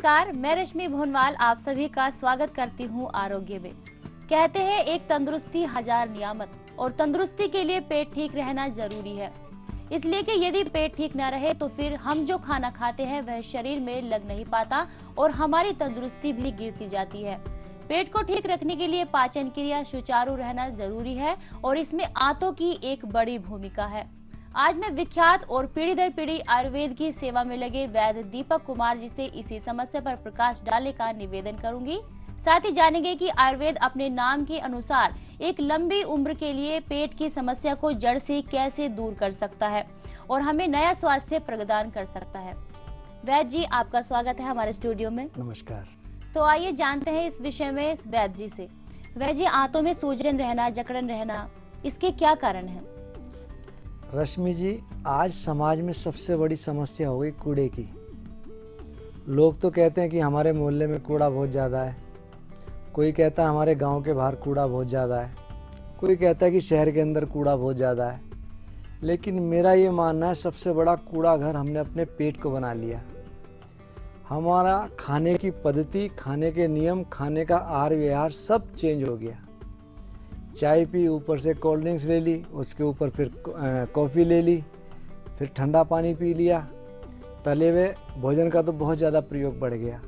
नमस्कार, मैं रश्मि भोनवाल आप सभी का स्वागत करती हूँ आरोग्य में। कहते हैं एक तंदुरुस्ती हजार नियामत, और तंदुरुस्ती के लिए पेट ठीक रहना जरूरी है। इसलिए कि यदि पेट ठीक न रहे तो फिर हम जो खाना खाते हैं वह शरीर में लग नहीं पाता और हमारी तंदुरुस्ती भी गिरती जाती है। पेट को ठीक रखने के लिए पाचन क्रिया सुचारू रहना जरूरी है और इसमें आंतों की एक बड़ी भूमिका है। आज मैं विख्यात और पीढ़ी दर पीढ़ी आयुर्वेद की सेवा में लगे वैद्य दीपक कुमार जी से इसी समस्या पर प्रकाश डालने का निवेदन करूंगी। साथ ही जानेंगे कि आयुर्वेद अपने नाम के अनुसार एक लंबी उम्र के लिए पेट की समस्या को जड़ से कैसे दूर कर सकता है और हमें नया स्वास्थ्य प्रदान कर सकता है। वैद्य जी, आपका स्वागत है हमारे स्टूडियो में। नमस्कार। तो आइए जानते हैं इस विषय में वैद्य जी से। वैद्य जी, आंतों में सूजन रहना, जकड़न रहना, इसके क्या कारण है? रश्मि जी, आज समाज में सबसे बड़ी समस्या हो गई कूड़े की। लोग तो कहते हैं कि हमारे मोहल्ले में कूड़ा बहुत ज़्यादा है, कोई कहता है हमारे गांव के बाहर कूड़ा बहुत ज़्यादा है, कोई कहता है कि शहर के अंदर कूड़ा बहुत ज़्यादा है। लेकिन मेरा ये मानना है सबसे बड़ा कूड़ा घर हमने अपने पेट को बना लिया। हमारा खाने की पद्धति, खाने के नियम, खाने का आहार विहार सब चेंज हो गया। चाय पी, ऊपर से कोल्ड ड्रिंक्स ले ली, उसके ऊपर फिर कॉफ़ी ले ली, फिर ठंडा पानी पी लिया। तले हुए भोजन का तो बहुत ज़्यादा प्रयोग बढ़ गया।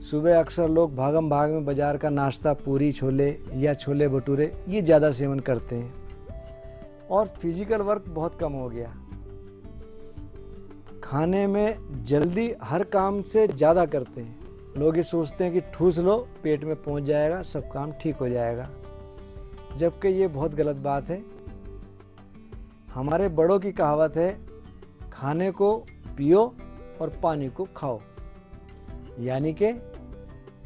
सुबह अक्सर लोग भागम भाग में बाज़ार का नाश्ता, पूरी छोले या छोले भटूरे, ये ज़्यादा सेवन करते हैं और फिजिकल वर्क बहुत कम हो गया। खाने में जल्दी हर काम से ज़्यादा करते हैं। लोग ये सोचते हैं कि ठूस लो, पेट में पहुंच जाएगा, सब काम ठीक हो जाएगा, जबकि ये बहुत गलत बात है। हमारे बड़ों की कहावत है, खाने को पियो और पानी को खाओ। यानी कि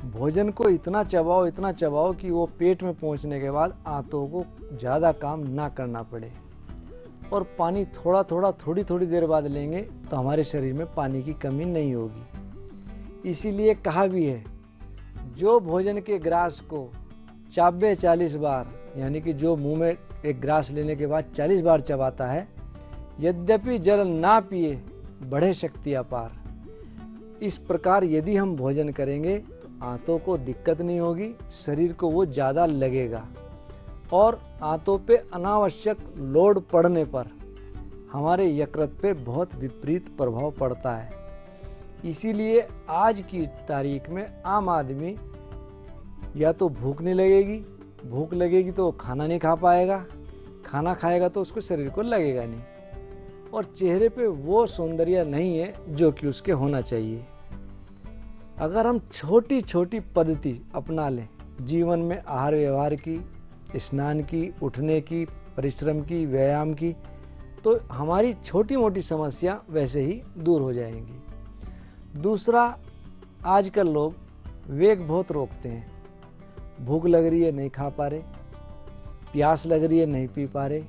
भोजन को इतना चबाओ कि वो पेट में पहुंचने के बाद आंतों को ज़्यादा काम ना करना पड़े। और पानी थोड़ी देर बाद लेंगे तो हमारे शरीर में पानी की कमी नहीं होगी। इसीलिए कहा भी है, जो भोजन के ग्रास को चाबे 40 बार, यानी कि जो मुंह में एक ग्रास लेने के बाद 40 बार चबाता है, यद्यपि जल ना पिए बढ़े शक्ति अपार। इस प्रकार यदि हम भोजन करेंगे तो आंतों को दिक्कत नहीं होगी, शरीर को वो ज़्यादा लगेगा और आंतों पे अनावश्यक लोड पड़ने पर हमारे यकृत पे बहुत विपरीत प्रभाव पड़ता है। इसीलिए आज की तारीख में आम आदमी या तो भूख लगेगी तो खाना नहीं खा पाएगा, खाना खाएगा तो उसको शरीर को लगेगा नहीं, और चेहरे पे वो सौंदर्य नहीं है जो कि उसके होना चाहिए। अगर हम छोटी छोटी पद्धति अपना लें जीवन में, आहार व्यवहार की, स्नान की, उठने की, परिश्रम की, व्यायाम की, तो हमारी छोटी मोटी समस्या वैसे ही दूर हो जाएंगी। दूसरा, आजकल लोग वेग बहुत रोकते हैं। भूख लग रही है, नहीं खा पा रहे, प्यास लग रही है, नहीं पी पा रहे,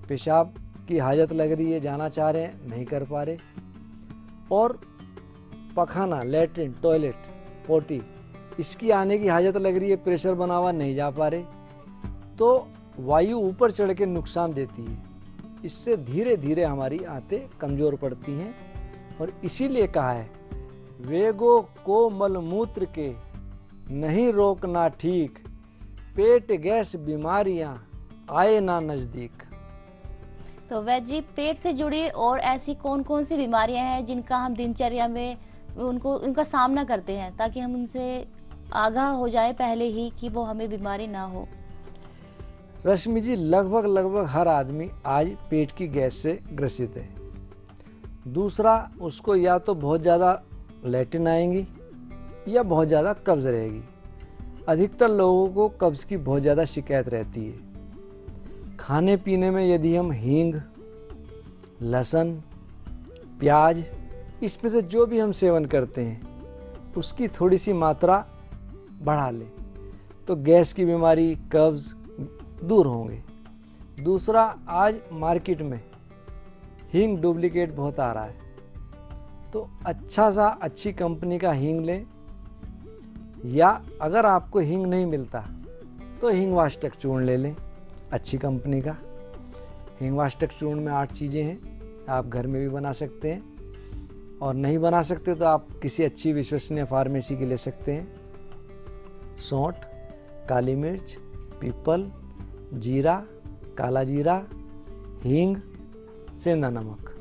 पेशाब की हाजत लग रही है, जाना चाह रहे हैं, नहीं कर पा रहे, और पखाना, लैट्रिन, टॉयलेट, पोटी, इसकी आने की हाजत लग रही है, प्रेशर बना हुआ, नहीं जा पा रहे। तो वायु ऊपर चढ़ के नुकसान देती है। इससे धीरे धीरे हमारी आंतें कमज़ोर पड़ती हैं और इसीलिए कहा है, वेगो को मलमूत्र के नहीं रोकना ठीक, पेट गैस बीमारियां आए ना नजदीक। तो वैद्य जी, पेट से जुड़ी और ऐसी कौन कौन सी बीमारियां हैं जिनका हम दिनचर्या में उनका सामना करते हैं, ताकि हम उनसे आगाह हो जाए पहले ही कि वो हमें बीमारी ना हो? रश्मि जी, लगभग हर आदमी आज पेट की गैस से ग्रसित है। दूसरा, उसको या तो बहुत ज़्यादा लैट्रिन आएंगी या बहुत ज़्यादा कब्ज़ रहेगी। अधिकतर लोगों को कब्ज़ की बहुत ज़्यादा शिकायत रहती है। खाने पीने में यदि हम हींग, लहसुन, प्याज, इसमें से जो भी हम सेवन करते हैं उसकी थोड़ी सी मात्रा बढ़ा लें तो गैस की बीमारी, कब्ज़ दूर होंगे। दूसरा, आज मार्केट में हींग डुप्लीकेट बहुत आ रहा है, तो अच्छी कंपनी का हींग लें, या अगर आपको हींग नहीं मिलता तो हिंगवाष्टक चूर्ण ले लें अच्छी कंपनी का। हिंगवाष्टक चूर्ण में 8 चीज़ें हैं, आप घर में भी बना सकते हैं। और नहीं बना सकते तो आप किसी अच्छी विश्वसनीय फार्मेसी की ले सकते हैं। सौंठ, काली मिर्च, पीपल, जीरा, काला जीरा, हींग, सेंधा नमक,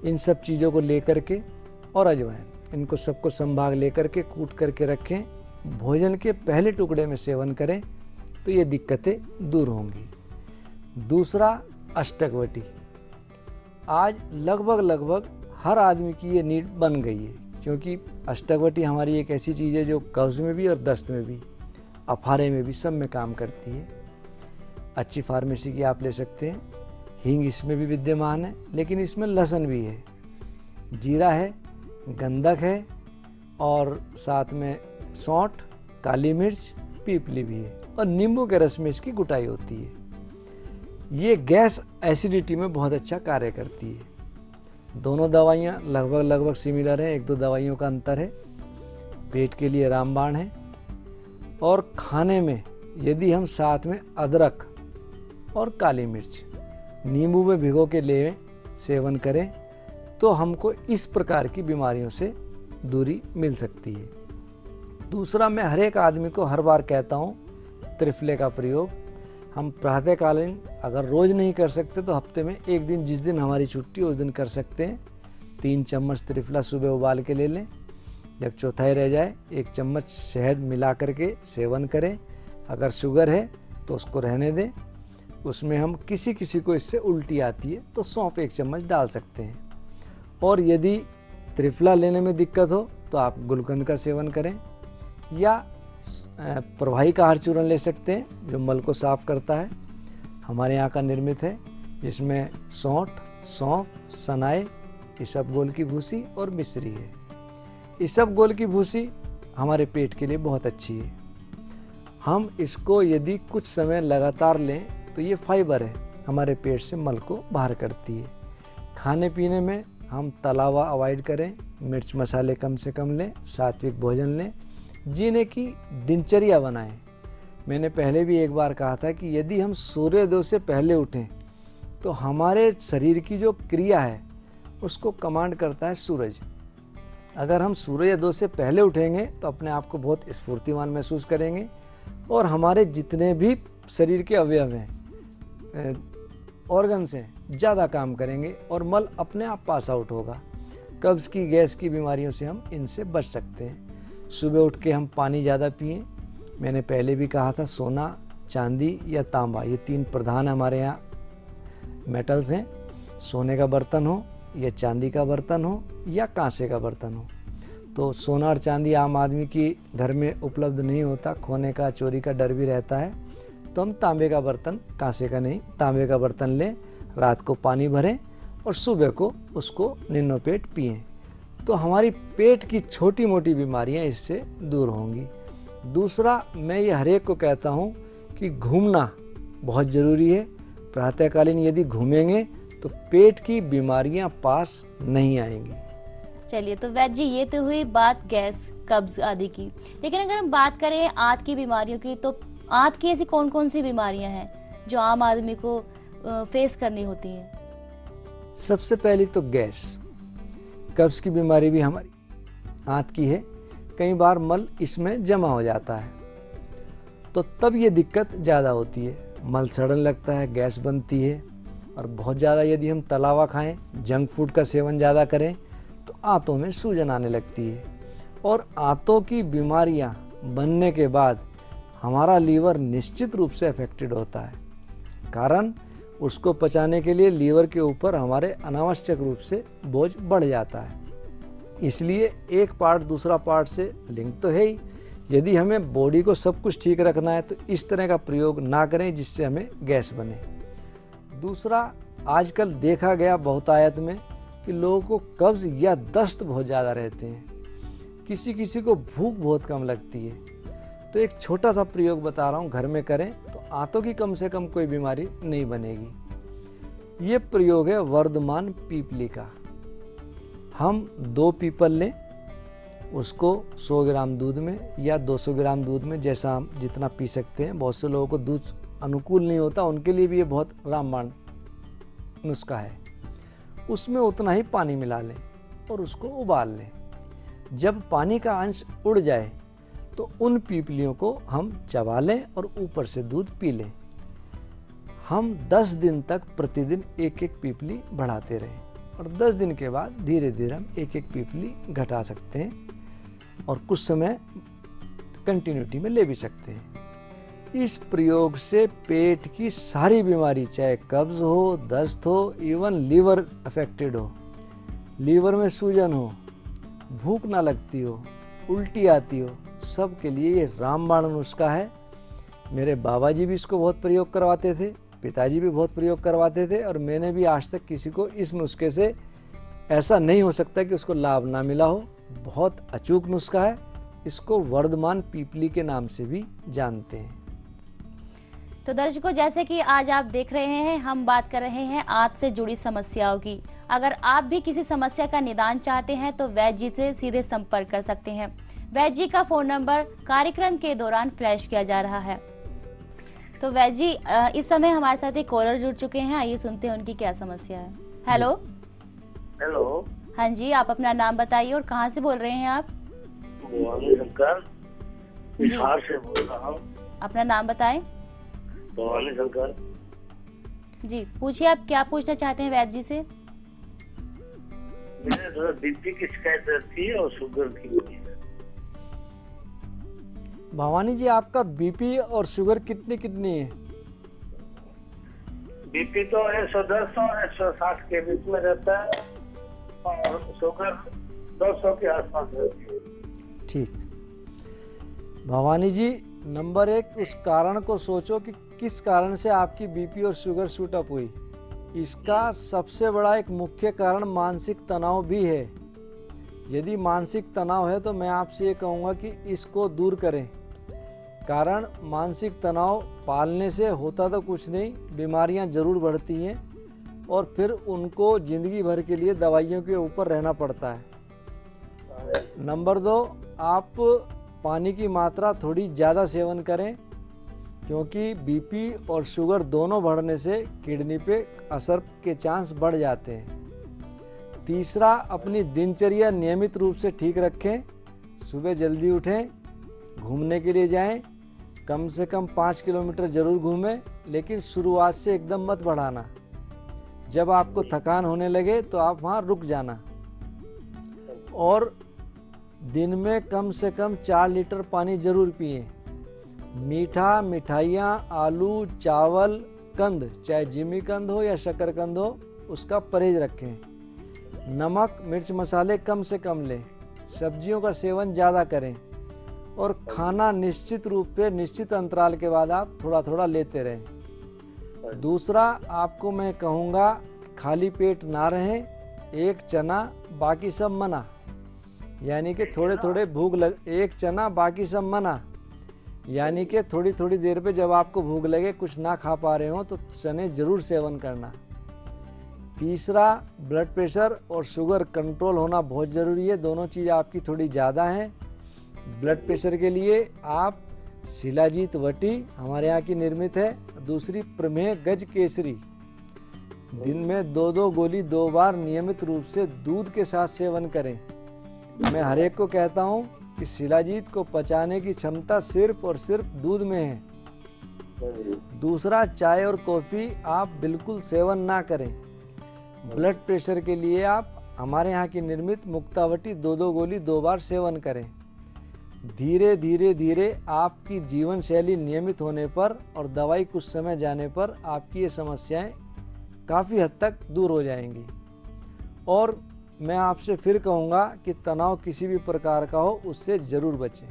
इन सब चीज़ों को लेकर के और अजवाइन, इनको सबको संभाग लेकर के कूट करके रखें। भोजन के पहले टुकड़े में सेवन करें तो ये दिक्कतें दूर होंगी। दूसरा, अष्टकवटी। आज लगभग हर आदमी की ये नीड बन गई है, क्योंकि अष्टकवटी हमारी एक ऐसी चीज़ है जो कब्ज़ में भी और दस्त में भी, अफारे में भी, सब में काम करती है। अच्छी फार्मेसी की आप ले सकते हैं। हींग इसमें भी विद्यमान है, लेकिन इसमें लहसुन भी है, जीरा है, गंधक है और साथ में सौंठ, काली मिर्च, पीपली भी है और नींबू के रस में इसकी गुटाई होती है। ये गैस एसिडिटी में बहुत अच्छा कार्य करती है। दोनों दवाइयाँ लगभग सिमिलर हैं, 1-2 दवाइयों का अंतर है। पेट के लिए रामबाण है। और खाने में यदि हम साथ में अदरक और काली मिर्च नींबू में भिगो के ले सेवन करें तो हमको इस प्रकार की बीमारियों से दूरी मिल सकती है। दूसरा, मैं हर एक आदमी को हर बार कहता हूँ, त्रिफले का प्रयोग हम प्रातःकालीन अगर रोज़ नहीं कर सकते तो हफ्ते में एक दिन, जिस दिन हमारी छुट्टी उस दिन कर सकते हैं। 3 चम्मच त्रिफला सुबह उबाल के ले लें। जब चौथाई रह जाए 1 चम्मच शहद मिला करके सेवन करें। अगर शुगर है तो उसको रहने दें। उसमें हम किसी को इससे उल्टी आती है तो सौंफ 1 चम्मच डाल सकते हैं। और यदि त्रिफला लेने में दिक्कत हो तो आप गुलकंद का सेवन करें या प्रवाही का आहार चूर्ण ले सकते हैं जो मल को साफ करता है। हमारे यहाँ का निर्मित है, जिसमें सौंठ, सौंफ, सनाए, इसबगोल की भूसी और मिश्री है। इसबगोल की भूसी हमारे पेट के लिए बहुत अच्छी है। हम इसको यदि कुछ समय लगातार लें तो ये फाइबर है, हमारे पेट से मल को बाहर करती है। खाने पीने में हम तला हुआ अवॉइड करें, मिर्च मसाले कम से कम लें, सात्विक भोजन लें, जीने की दिनचर्या बनाएं। मैंने पहले भी एक बार कहा था कि यदि हम सूर्योदय से पहले उठें तो हमारे शरीर की जो क्रिया है उसको कमांड करता है सूरज। अगर हम सूर्योदय से पहले उठेंगे तो अपने आप को बहुत स्फूर्तिमान महसूस करेंगे और हमारे जितने भी शरीर के अवयव हैं, ऑर्गन्स हैं, ज़्यादा काम करेंगे और मल अपने आप पास आउट होगा। कब्ज़ की, गैस की बीमारियों से हम इनसे बच सकते हैं। सुबह उठ के हम पानी ज़्यादा पिएं। मैंने पहले भी कहा था, सोना, चांदी या तांबा, ये 3 प्रधान हमारे यहाँ मेटल्स हैं। सोने का बर्तन हो या चांदी का बर्तन हो या कांसे का बर्तन हो। तो सोना और चांदी आम आदमी की घर में उपलब्ध नहीं होता, खोने का, चोरी का डर भी रहता है, तो हम तांबे का बर्तन, कांसे का नहीं, तांबे का बर्तन लें, रात को पानी भरें और सुबह को उसको निन्नो पेट पिएं। तो हमारी पेट की छोटी मोटी बीमारियां इससे दूर होंगी। दूसरा, मैं ये हर एक को कहता हूँ कि घूमना बहुत ज़रूरी है। प्रातःकालीन यदि घूमेंगे तो पेट की बीमारियां पास नहीं आएंगी। चलिए, तो वैद्य जी, ये तो हुई बात गैस, कब्ज आदि की। लेकिन अगर हम बात करें आंत की बीमारियों की, तो आंत की ऐसी कौन कौन सी बीमारियां हैं जो आम आदमी को फेस करनी होती हैं? सबसे पहली तो गैस, कब्ज की बीमारी भी हमारी आंत की है। कई बार मल इसमें जमा हो जाता है तो तब ये दिक्कत ज़्यादा होती है। मल सड़न लगता है, गैस बनती है और बहुत ज़्यादा यदि हम तला हुआ खाएं, जंक फूड का सेवन ज़्यादा करें तो आंतों में सूजन आने लगती है। और आंतों की बीमारियां बनने के बाद हमारा लीवर निश्चित रूप से अफेक्टेड होता है। कारण उसको पचाने के लिए लीवर के ऊपर हमारे अनावश्यक रूप से बोझ बढ़ जाता है। इसलिए एक पार्ट दूसरा पार्ट से लिंक तो है ही। यदि हमें बॉडी को सब कुछ ठीक रखना है तो इस तरह का प्रयोग ना करें जिससे हमें गैस बने। दूसरा, आजकल देखा गया बहुतायत में कि लोगों को कब्ज या दस्त बहुत ज़्यादा रहते हैं। किसी किसी को भूख बहुत कम लगती है। तो एक छोटा सा प्रयोग बता रहा हूँ, घर में करें तो आंतों की कम से कम कोई बीमारी नहीं बनेगी। ये प्रयोग है वर्धमान पीपली का। हम 2 पीपल लें, उसको 100 ग्राम दूध में या 200 ग्राम दूध में, जैसा हम जितना पी सकते हैं। बहुत से लोगों को दूध अनुकूल नहीं होता, उनके लिए भी ये बहुत रामबाण नुस्खा है। उसमें उतना ही पानी मिला लें और उसको उबाल लें। जब पानी का अंश उड़ जाए तो उन पीपलियों को हम चबा लें और ऊपर से दूध पी लें। हम 10 दिन तक प्रतिदिन एक एक पीपली बढ़ाते रहें और 10 दिन के बाद धीरे धीरे हम एक एक पीपली घटा सकते हैं और कुछ समय कंटिन्यूटी में ले भी सकते हैं। इस प्रयोग से पेट की सारी बीमारी, चाहे कब्ज हो, दस्त हो, इवन लीवर अफेक्टेड हो, लीवर में सूजन हो, भूख ना लगती हो, उल्टी आती हो, सब के लिए ये रामबाण नुस्खा है। मेरे बाबा जी भी इसको बहुत प्रयोग करवाते थे, पिताजी भी बहुत प्रयोग करवाते थे और मैंने भी आज तक किसी को इस नुस्खे से ऐसा नहीं हो सकता कि उसको लाभ ना मिला हो। बहुत अचूक नुस्खा है। इसको वर्धमान पीपली के नाम से भी जानते हैं। तो दर्शकों, जैसे कि आज आप देख रहे हैं, हम बात कर रहे हैं आंत से जुड़ी समस्याओं की। अगर आप भी किसी समस्या का निदान चाहते हैं तो वैद्य जी से सीधे संपर्क कर सकते हैं। वैद्य जी का फोन नंबर कार्यक्रम के दौरान फ्लैश किया जा रहा है। तो वैद्य जी, इस समय हमारे साथ एक कॉलर जुड़ चुके हैं, आइए सुनते हैं उनकी क्या समस्या है। हेलो। हेलो। हाँ जी, आप अपना नाम बताइए और कहाँ से बोल रहे हैं आप? भवानी शंकर, बिहार से बोल रहा हूँ। अपना नाम बताएं। भवानी शंकर जी, पूछिए आप क्या पूछना चाहते हैं वैद्य जी से। मेरे थोड़ा बीपी की शिकायत रहती है और शुगर की भी है। भवानी जी, आपका बीपी और शुगर कितनी है? बीपी तो 110 और 160 के बीच में रहता है और शुगर 200 के आसपास रहती है। ठीक। भवानी जी, नंबर 1, उस कारण को सोचो कि किस कारण से आपकी बीपी और शुगर शूट अप हुई। इसका सबसे बड़ा एक मुख्य कारण मानसिक तनाव भी है। यदि मानसिक तनाव है तो मैं आपसे ये कहूँगा कि इसको दूर करें। कारण मानसिक तनाव पालने से होता तो कुछ नहीं, बीमारियां जरूर बढ़ती हैं और फिर उनको जिंदगी भर के लिए दवाइयों के ऊपर रहना पड़ता है। नंबर 2, आप पानी की मात्रा थोड़ी ज़्यादा सेवन करें, क्योंकि बीपी और शुगर दोनों बढ़ने से किडनी पे असर के चांस बढ़ जाते हैं। तीसरा, अपनी दिनचर्या नियमित रूप से ठीक रखें। सुबह जल्दी उठें, घूमने के लिए जाएं, कम से कम 5 किलोमीटर जरूर घूमें, लेकिन शुरुआत से एकदम मत बढ़ाना। जब आपको थकान होने लगे तो आप वहाँ रुक जाना। और दिन में कम से कम 4 लीटर पानी जरूर पिएं। मीठा, मिठाइयाँ, आलू, चावल, कंद, चाहे जिमी कंद हो या शकरकंद हो, उसका परहेज रखें। नमक, मिर्च, मसाले कम से कम लें। सब्जियों का सेवन ज़्यादा करें और खाना निश्चित रूप पे निश्चित अंतराल के बाद आप थोड़ा थोड़ा लेते रहें। दूसरा, आपको मैं कहूँगा खाली पेट ना रहें। एक चना, बाकी सब मना। यानी कि थोड़े थोड़े भूख लग, एक चना बाकी सब मना। यानी कि थोड़ी थोड़ी देर पे जब आपको भूख लगे, कुछ ना खा पा रहे हो, तो चने जरूर सेवन करना। तीसरा, ब्लड प्रेशर और शुगर कंट्रोल होना बहुत ज़रूरी है। दोनों चीज़ आपकी थोड़ी ज़्यादा हैं। ब्लड प्रेशर के लिए आप शिलाजीत वटी हमारे यहाँ की निर्मित है। दूसरी, प्रमेह गज केसरी, दिन में 2-2 गोली 2 बार नियमित रूप से दूध के साथ सेवन करें। मैं हर एक को कहता हूँ कि शिलाजीत को पचाने की क्षमता सिर्फ और सिर्फ दूध में है। दूसरा, चाय और कॉफ़ी आप बिल्कुल सेवन ना करें। ब्लड प्रेशर के लिए आप हमारे यहाँ की निर्मित मुक्तावटी 2-2 गोली 2 बार सेवन करें। धीरे धीरे धीरे आपकी जीवन शैली नियमित होने पर और दवाई कुछ समय जाने पर आपकी ये समस्याएं काफ़ी हद तक दूर हो जाएंगी। और मैं आपसे फिर कहूँगा कि तनाव किसी भी प्रकार का हो, उससे ज़रूर बचें।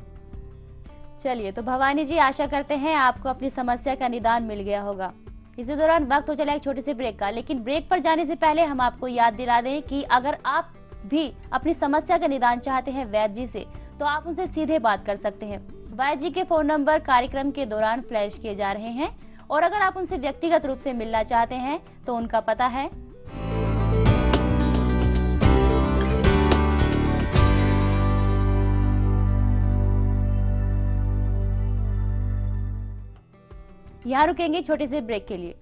चलिए, तो भवानी जी, आशा करते हैं आपको अपनी समस्या का निदान मिल गया होगा। इसी दौरान वक्त हो चला एक छोटे से ब्रेक का, लेकिन ब्रेक पर जाने से पहले हम आपको याद दिला दें कि अगर आप भी अपनी समस्या का निदान चाहते हैं वैद्य जी से, तो आप उनसे सीधे बात कर सकते हैं। वैद्य जी के फोन नंबर कार्यक्रम के दौरान फ्लैश किए जा रहे हैं और अगर आप उनसे व्यक्तिगत रूप से मिलना चाहते हैं तो उनका पता है यहाँ रुकेंगे छोटे से ब्रेक के लिए।